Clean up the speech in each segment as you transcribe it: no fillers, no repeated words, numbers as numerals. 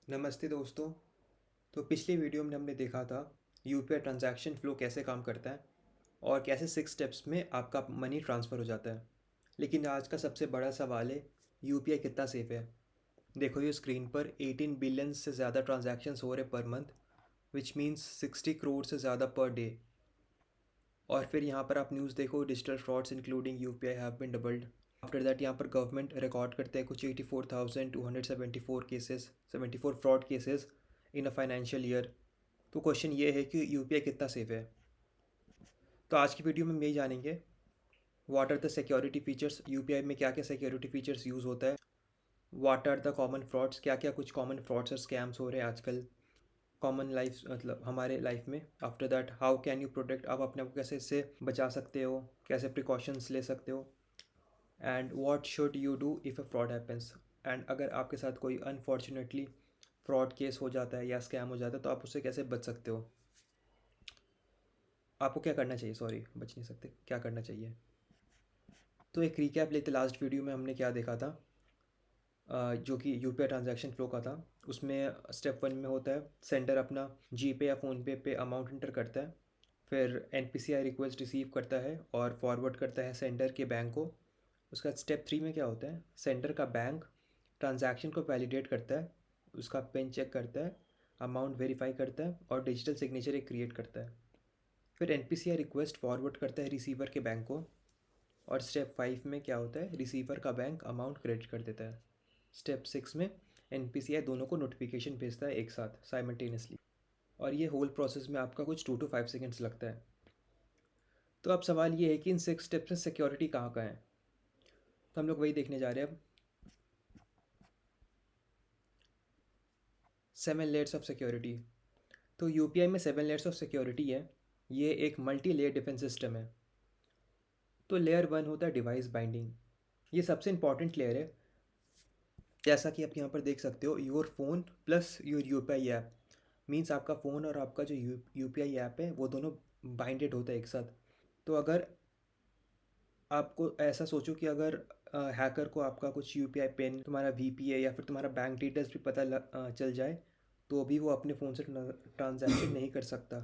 नमस्ते दोस्तों। तो पिछली वीडियो में हमने देखा था यूपीआई ट्रांजैक्शन फ़्लो कैसे काम करता है और कैसे 6 स्टेप्स में आपका मनी ट्रांसफ़र हो जाता है। लेकिन आज का सबसे बड़ा सवाल है, यूपीआई कितना सेफ़ है। देखो ये स्क्रीन पर 18 बिलियन से ज़्यादा ट्रांजैक्शंस हो रहे per month, which means 60 crore से ज़्यादा पर डे। और फिर यहाँ पर आप न्यूज़ देखो, digital frauds including UPI have been doubled. After that यहाँ पर गवर्नमेंट रिकॉर्ड करते हैं कुछ 84,274 cases, 74 fraud cases in a financial year. तो क्वेश्चन ये है कि यूपीआई कितना सेफ है। तो आज की वीडियो में हम यही जानेंगे, what are the security features, UPI में क्या क्या सिक्योरिटी फीचर्स यूज़ होता है, what are the common frauds, क्या क्या कुछ कॉमन फ्रॉड्स और स्कैम्स हो रहे हैं आजकल कॉमन लाइफ मतलब हमारे लाइफ में। After that how can you protect, आप अपने आप को कैसे इससे बचा सकते हो, कैसे प्रिकॉशंस ले सकते हो, and what should you do if a fraud happens. And अगर आपके साथ कोई अनफॉर्चुनेटली फ्रॉड केस हो जाता है या स्कैम हो जाता है तो आप उससे कैसे बच सकते हो, आपको क्या करना चाहिए, सॉरी बच नहीं सकते, क्या करना चाहिए। तो एक रिकैप लेते, लास्ट वीडियो में हमने क्या देखा था, जो कि यूपीआई ट्रांजैक्शन फ्लो का था। उसमें स्टेप 1 में होता है सेंडर अपना जीपे या फ़ोनपे पे अमाउंट इंटर करता है, फिर एनपीसीआई रिक्वेस्ट रिसीव करता है और फॉरवर्ड करता है सेंडर के बैंक को। उसका स्टेप 3 में क्या होता है, सेंडर का बैंक ट्रांजैक्शन को वैलिडेट करता है, उसका पिन चेक करता है, अमाउंट वेरीफाई करता है और डिजिटल सिग्नेचर एक क्रिएट करता है। फिर एनपीसीआई रिक्वेस्ट फॉरवर्ड करता है रिसीवर के बैंक को, और स्टेप 5 में क्या होता है, रिसीवर का बैंक अमाउंट क्रेडिट कर देता है। स्टेप 6 में एनपीसीआई दोनों को नोटिफिकेशन भेजता है एक साथ साइमल्टेनियसली, और ये होल प्रोसेस में आपका कुछ 2 to 5 सेकेंड्स लगता है। तो अब सवाल ये है कि इन 6 स्टेप्स में सिक्योरिटी कहाँ का है, तो हम लोग वही देखने जा रहे हैं अब। 7 लेयर्स ऑफ सिक्योरिटी। तो यूपीआई में 7 लेयर्स ऑफ सिक्योरिटी है। ये एक मल्टी लेयर डिफेंस सिस्टम है। तो लेयर 1 होता है डिवाइस बाइंडिंग। ये सबसे इंपॉर्टेंट लेयर है। जैसा कि आप यहाँ पर देख सकते हो, your phone plus your UPI app, means आपका फ़ोन और आपका जो यूपीआई ऐप है वो दोनों बाइंडेड होता है एक साथ। तो अगर आपको ऐसा सोचो कि अगर हैकर को आपका कुछ यूपीआई पिन, तुम्हारा वीपीए या फिर तुम्हारा बैंक डिटेल्स भी चल जाए, तो भी वो अपने फ़ोन से ट्रांजैक्शन नहीं कर सकता।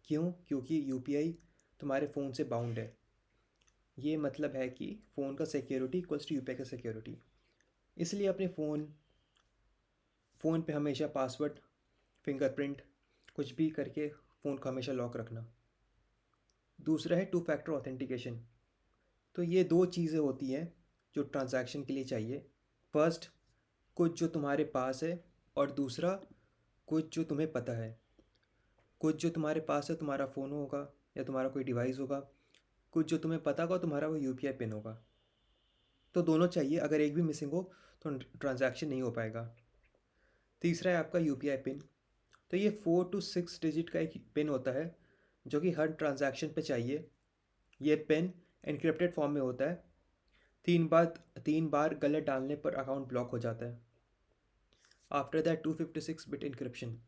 क्यों? क्योंकि यूपीआई तुम्हारे फ़ोन से बाउंड है। ये मतलब है कि फ़ोन का सिक्योरिटी इक्वल्स टू यूपीआई का सिक्योरिटी। इसलिए अपने फ़ोन पे हमेशा पासवर्ड, फिंगरप्रिंट, कुछ भी करके फ़ोन को हमेशा लॉक रखना। दूसरा है 2 फैक्टर ऑथेंटिकेशन। तो ये दो चीज़ें होती हैं जो ट्रांजैक्शन के लिए चाहिए। फर्स्ट, कुछ जो तुम्हारे पास है, और दूसरा कुछ जो तुम्हें पता है। कुछ जो तुम्हारे पास है तुम्हारा फ़ोन होगा या तुम्हारा कोई डिवाइस होगा, कुछ जो तुम्हें पता होगा तुम्हारा वो यूपीआई पिन होगा। तो दोनों चाहिए, अगर एक भी मिसिंग हो तो ट्रांजैक्शन नहीं हो पाएगा। तीसरा है आपका यूपीआई पिन। तो ये 4 to 6 डिजिट का एक पिन होता है जो कि हर ट्रांजैक्शन पे चाहिए। ये पिन एनक्रिप्टेड फॉर्म में होता है। 3 बार गलत डालने पर अकाउंट ब्लॉक हो जाता है। After that 256 bit encryption.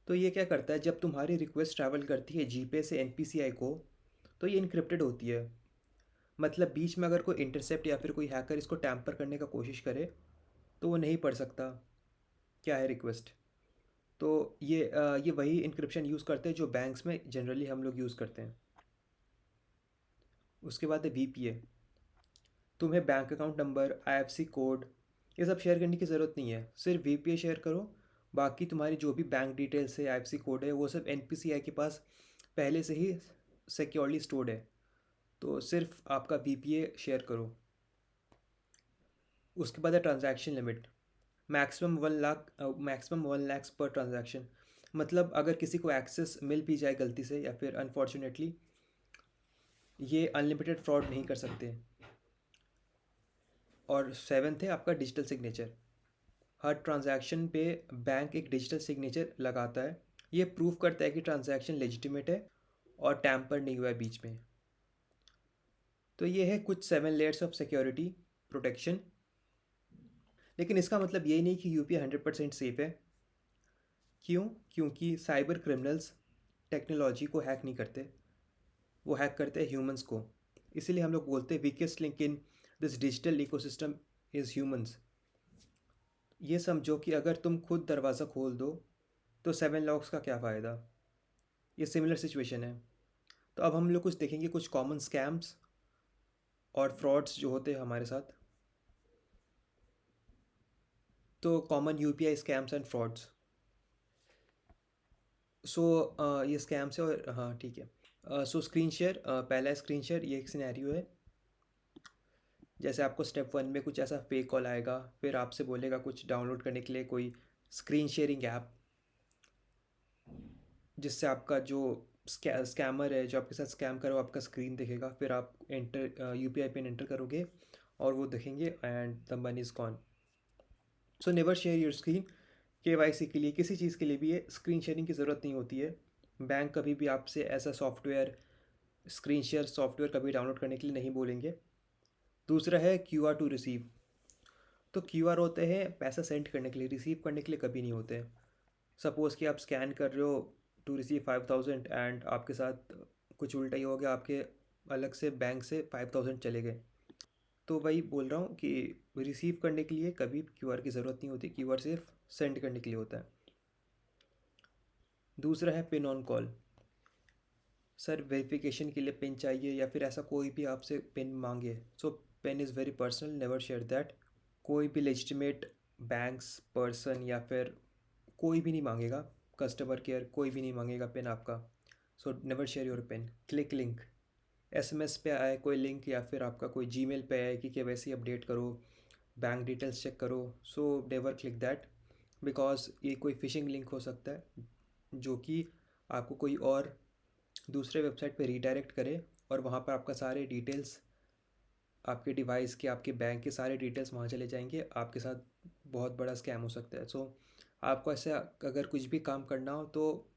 तो ये क्या करता है, जब तुम्हारी रिक्वेस्ट ट्रैवल करती है जीपे से एनपीसीआई को, तो ये इनक्रिप्टेड होती है। मतलब बीच में अगर कोई इंटरसेप्ट या फिर कोई हैकर इसको टैम्पर करने का कोशिश करे तो वो नहीं पढ़ सकता क्या है रिक्वेस्ट। तो ये वही इंक्रिप्शन यूज़ करते हैं जो बैंक्स में जनरली हम लोग यूज़ करते हैं। उसके बाद है वीपीए। तुम्हें bank account number, IFSC code, ये सब शेयर करने की ज़रूरत नहीं है, सिर्फ वीपीए शेयर करो। बाकी तुम्हारी जो भी बैंक डिटेल्स है, आईएफएससी कोड है, वो सब एनपीसीआई के पास पहले से ही सिक्योरली स्टोर्ड है। तो सिर्फ आपका वीपीए शेयर करो। उसके बाद है ट्रांजैक्शन लिमिट। मैक्सिमम 1 लाख पर ट्रांजैक्शन। मतलब अगर किसी को एक्सेस मिल भी जाए गलती से या फिर अनफॉर्चुनेटली, ये अनलिमिटेड फ्रॉड नहीं कर सकते। और 7th है आपका डिजिटल सिग्नेचर। हर ट्रांजैक्शन पे बैंक एक डिजिटल सिग्नेचर लगाता है। ये प्रूव करता है कि ट्रांजैक्शन लेजिटिमेट है और टैम्पर नहीं हुआ है बीच में। तो ये है कुछ 7 लेयर्स ऑफ सिक्योरिटी प्रोटेक्शन। लेकिन इसका मतलब ये नहीं कि यूपीआई 100% सेफ़ है। क्यों? क्योंकि साइबर क्रिमिनल्स टेक्नोलॉजी को हैक नहीं करते, वो हैक करते हैं ह्यूमंस को। इसीलिए हम लोग बोलते हैं weakest link in this digital ecosystem is humans. ये समझो कि अगर तुम खुद दरवाज़ा खोल दो तो 7 लॉक्स का क्या फ़ायदा। ये सिमिलर सिचुएशन है। तो अब हम लोग कुछ देखेंगे, कुछ कॉमन स्कैम्स और फ्रॉड्स जो होते हैं हमारे साथ। तो common UPI scams and frauds. So ये स्कैम्स है और हाँ ठीक है। सो स्क्रीन शेयर, पहला स्क्रीन शेयर, ये एक सिनेरियो है। जैसे आपको स्टेप 1 में कुछ ऐसा फेक कॉल आएगा, फिर आपसे बोलेगा कुछ डाउनलोड करने के लिए कोई स्क्रीन शेयरिंग ऐप, जिससे आपका जो स्कैमर है जो आपके साथ स्कैम करे वो आपका स्क्रीन देखेगा, फिर आप एंटर यूपीआई पिन एंटर करोगे और वो देखेंगे and the money is gone. So never share your screen. KYC के लिए, किसी चीज़ के लिए भी ये स्क्रीन शेयरिंग की ज़रूरत नहीं होती है। बैंक कभी भी आपसे ऐसा सॉफ्टवेयर, स्क्रीन शेयर सॉफ्टवेयर कभी डाउनलोड करने के लिए नहीं बोलेंगे। दूसरा है क्यूआर टू रिसीव। तो क्यूआर होते हैं पैसा सेंड करने के लिए, रिसीव करने के लिए कभी नहीं होते हैं। सपोज़ कि आप स्कैन कर रहे हो टू रिसीव 5,000 एंड आपके साथ कुछ उल्टा ही हो गया, आपके अलग से बैंक से 5,000 चले गए। तो वही बोल रहा हूँ कि रिसीव करने के लिए कभी क्यूआर की ज़रूरत नहीं होती, क्यूआर सिर्फ सेंड करने के लिए होता है। दूसरा है pin on call. Sir verification के लिए पिन चाहिए या फिर ऐसा कोई भी आपसे पिन मांगे, so pin is very personal, never share that. कोई भी लेजिटिमेट बैंक्स पर्सन या फिर कोई भी नहीं मांगेगा, कस्टमर केयर कोई भी नहीं मांगेगा पिन आपका। So never share your pin. Click link, SMS पे आए कोई लिंक या फिर आपका कोई जीमेल पे आए कि केवाईसी अपडेट करो, बैंक डिटेल्स चेक करो, so never click that, because ये कोई फिशिंग लिंक हो सकता है जो कि आपको कोई और दूसरे वेबसाइट पे रीडायरेक्ट करे और वहाँ पर आपका सारे डिटेल्स, आपके डिवाइस के, आपके बैंक के सारे डिटेल्स वहाँ चले जाएंगे, आपके साथ बहुत बड़ा स्कैम हो सकता है। सो आपको ऐसे अगर कुछ भी काम करना हो तो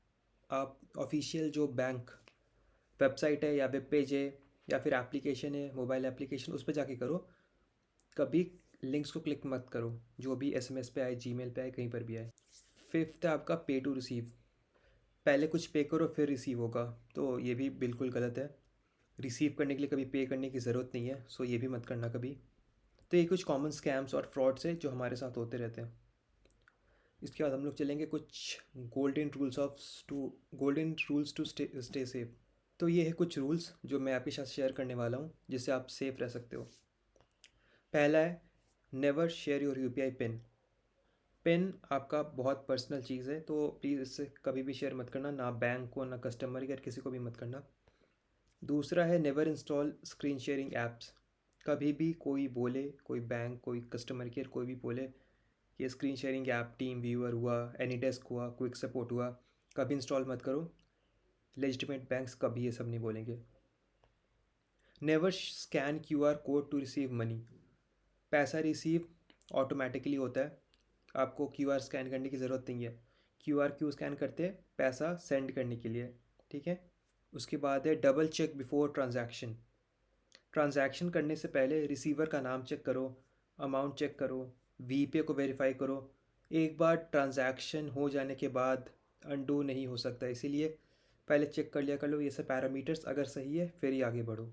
आप ऑफिशियल जो बैंक वेबसाइट है या वेब पेज है या फिर एप्लीकेशन है, मोबाइल एप्लीकेशन, उस पर जाके करो। कभी लिंक्स को क्लिक मत करो, जो भी एसएमएस पे आए, जीमेल पे आए, कहीं पर भी आए। फिफ्थ है आपका पे टू रिसीव। पहले कुछ पे करो फिर रिसीव होगा, तो ये भी बिल्कुल गलत है। रिसीव करने के लिए कभी पे करने की ज़रूरत नहीं है, सो ये भी मत करना कभी। तो ये कुछ कॉमन स्कैम्स और फ्रॉड्स है जो हमारे साथ होते रहते हैं। इसके बाद हम लोग चलेंगे कुछ golden rules to stay safe. तो ये है कुछ रूल्स जो मैं आपके साथ शेयर करने वाला हूँ जिससे आप सेफ रह सकते हो। पहला है never share your UPI pin. Pin आपका बहुत पर्सनल चीज़ है, तो प्लीज़ इससे कभी भी शेयर मत करना, ना बैंक को ना कस्टमर केयर, किसी को भी मत करना। दूसरा है never install screen sharing apps. कभी भी कोई बोले, कोई बैंक, कोई कस्टमर केयर, कोई भी बोले कि screen sharing app, team viewer हुआ, एनीडेस्क हुआ, क्विक सपोर्ट हुआ, कभी इंस्टॉल मत करो। लेजिटिमेट बैंक्स कभी ये सब नहीं बोलेंगे। Never scan QR code to receive money. पैसा रिसीव ऑटोमेटिकली होता है, आपको क्यूआर स्कैन करने की ज़रूरत नहीं है। क्यूआर क्यों स्कैन करते हैं? पैसा सेंड करने के लिए, ठीक है। उसके बाद है double check before transaction. Transaction करने से पहले रिसीवर का नाम चेक करो, अमाउंट चेक करो, वीपे को वेरीफाई करो। एक बार ट्रांजैक्शन हो जाने के बाद अनडू नहीं हो सकता, इसीलिए पहले चेक कर लिया कर लो ये सब पैरामीटर्स, अगर सही है फिर ही आगे बढ़ो।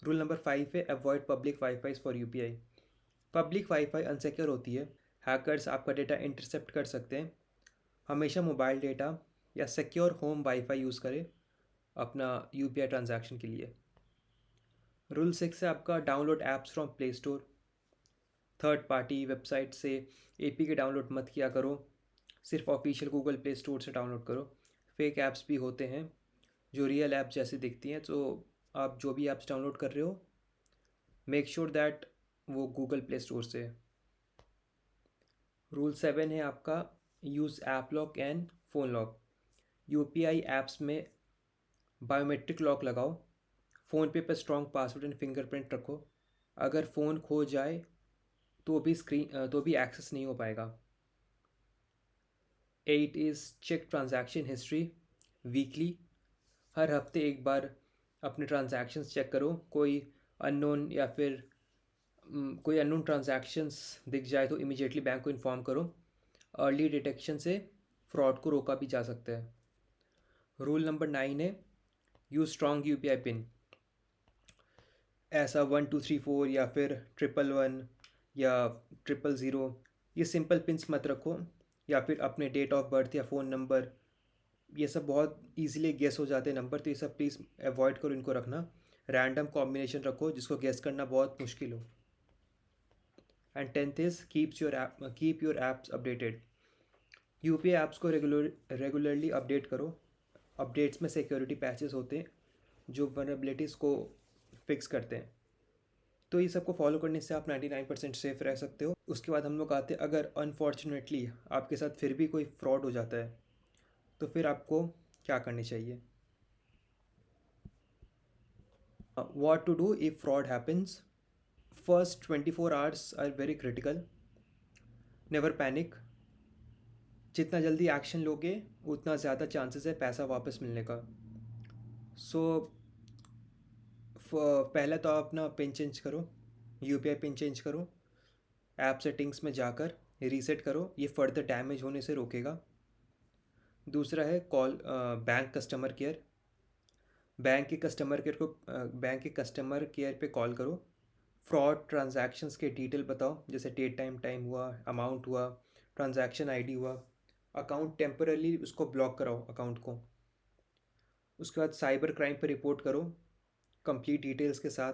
रूल नंबर 5 है avoid public WiFi for UPI. Public WiFi unsecure होती है, हैकर्स आपका डेटा इंटरसेप्ट कर सकते हैं। हमेशा मोबाइल डेटा या सिक्योर होम वाईफाई यूज़ करें अपना यूपीआई ट्रांजैक्शन के लिए। रूल 6 है आपका download apps from play store. Third party website से एपीके डाउनलोड मत किया करो, सिर्फ ऑफिशियल गूगल प्ले स्टोर से डाउनलोड करो। फेक ऐप्स भी होते हैं जो रियल ऐप जैसे दिखती हैं, तो आप जो भी ऐप्स डाउनलोड कर रहे हो मेक श्योर दैट वो गूगल प्ले स्टोर से है। रूल 7 है आपका use app lock and phone lock. UPI apps में बायोमेट्रिक लॉक लगाओ, फ़ोनपे पर स्ट्रॉन्ग पासवर्ड एंड फिंगरप्रिंट रखो। अगर फ़ोन खो जाए तो भी एक्सेस नहीं हो पाएगा। 8 is check transaction history weekly. हर हफ्ते एक बार अपने ट्रांजैक्शंस चेक करो, कोई अननोन या फिर कोई अननोन ट्रांजैक्शंस दिख जाए तो इमीडिएटली बैंक को इन्फॉर्म करो। अर्ली डिटेक्शन से फ्रॉड को रोका भी जा सकता है। रूल नंबर 9 है यूज स्ट्रॉन्ग यूपीआई पिन। ऐसा 1 2 3 4 या फिर 111 या 000, ये सिंपल पिन्स मत रखो, या फिर अपने डेट ऑफ बर्थ या फ़ोन नंबर, ये सब बहुत इजीली गेस हो जाते हैं नंबर, तो ये सब प्लीज़ अवॉइड करो इनको रखना। रैंडम कॉम्बिनेशन रखो जिसको गेस करना बहुत मुश्किल हो। And 10th is keep your apps updated. UPI apps को रेगुलरली अपडेट करो। अपडेट्स में सिक्योरिटी पैचेस होते हैं जो वनरेबिलिटीज़ को फिक्स करते हैं। तो ये सबको फॉलो करने से आप 99% सेफ रह सकते हो। उसके बाद हम लोग आते हैं, अगर अनफॉर्चुनेटली आपके साथ फिर भी कोई फ्रॉड हो जाता है तो फिर आपको क्या करनी चाहिए। What to do if fraud happens. First 24 hours are very critical. Never panic. जितना जल्दी एक्शन लोगे उतना ज़्यादा चांसेस है पैसा वापस मिलने का। सो पहले तो आप अपना पिन चेंज करो, यूपीआई पिन चेंज करो, ऐप सेटिंग्स में जाकर रीसेट करो, ये फर्दर डैमेज होने से रोकेगा। दूसरा है call bank customer care. Bank के कस्टमर केयर पे कॉल करो। फ्रॉड ट्रांजैक्शंस के डिटेल बताओ, जैसे डेट टाइम हुआ, अमाउंट हुआ, ट्रांजैक्शन आईडी हुआ। अकाउंट टेम्परली उसको ब्लॉक कराओ अकाउंट को। उसके बाद साइबर क्राइम पर रिपोर्ट करो कंप्लीट डिटेल्स के साथ।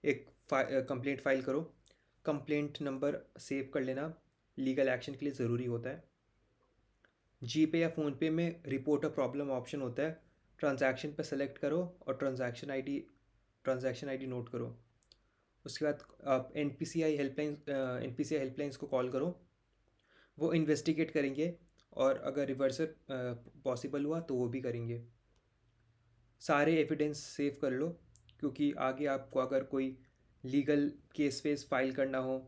एक कंप्लेंट फाइल करो। कंप्लेंट नंबर सेव कर लेना, लीगल एक्शन के लिए ज़रूरी होता है। जीपे या फ़ोनपे में रिपोर्ट अ प्रॉब्लम ऑप्शन होता है। ट्रांजैक्शन पर सेलेक्ट करो और ट्रांजैक्शन आईडी नोट करो। उसके बाद आप एन पी सी आई हेल्पलाइंस को कॉल करो। वो इन्वेस्टिगेट करेंगे और अगर रिवर्सल पॉसिबल हुआ तो वो भी करेंगे। सारे एविडेंस सेव कर लो, क्योंकि आगे आपको अगर कोई लीगल केस वेस फाइल करना हो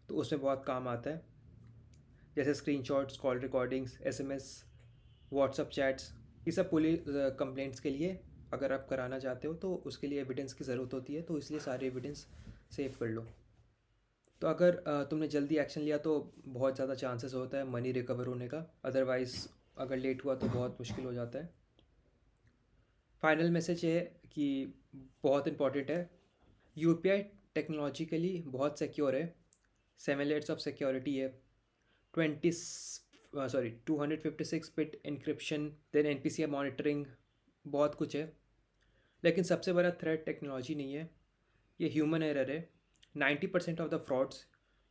तो उसमें बहुत काम आता है, जैसे screenshots, call recordings, SMS, WhatsApp chats. ये सब पुलिस कंप्लेंट्स के लिए अगर आप कराना चाहते हो तो उसके लिए एविडेंस की ज़रूरत होती है, तो इसलिए सारे एविडेंस सेव कर लो। तो अगर तुमने जल्दी एक्शन लिया तो बहुत ज़्यादा चांसेस होता है मनी रिकवर होने का, अदरवाइज़ अगर लेट हुआ तो बहुत मुश्किल हो जाता है। फाइनल मैसेज ये है कि बहुत इंपॉर्टेंट है, यूपीआई टेक्नोलॉजिकली बहुत सिक्योर है। 7 लेयर्स ऑफ सिक्योरिटी है, 256 bit encryption, then NPCI monitoring, बहुत कुछ है। लेकिन सबसे बड़ा थ्रेट टेक्नोलॉजी नहीं है, ये ह्यूमन एरर है। 90% ऑफ द फ्रॉड्स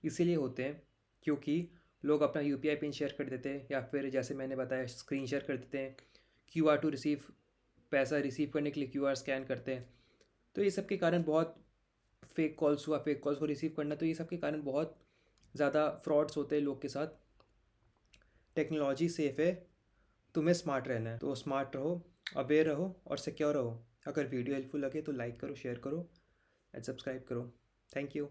इसीलिए होते हैं क्योंकि लोग अपना यूपीआई पिन शेयर कर देते हैं, या फिर जैसे मैंने बताया स्क्रीन शेयर कर देते हैं, क्यूआर टू रिसीव, पैसा रिसीव करने के लिए क्यूआर स्कैन करते हैं। तो ये सब के कारण बहुत फेक कॉल्स को रिसीव करना, तो ये सब के कारण बहुत ज़्यादा फ्रॉड्स होते हैं लोग के साथ। टेक्नोलॉजी सेफ़ है, तुम्हें स्मार्ट रहना है, तो स्मार्ट रहो, अवेयर रहो और सिक्योर रहो। अगर वीडियो हेल्पफुल लगे तो लाइक करो, शेयर करो एंड सब्सक्राइब करो। Thank you.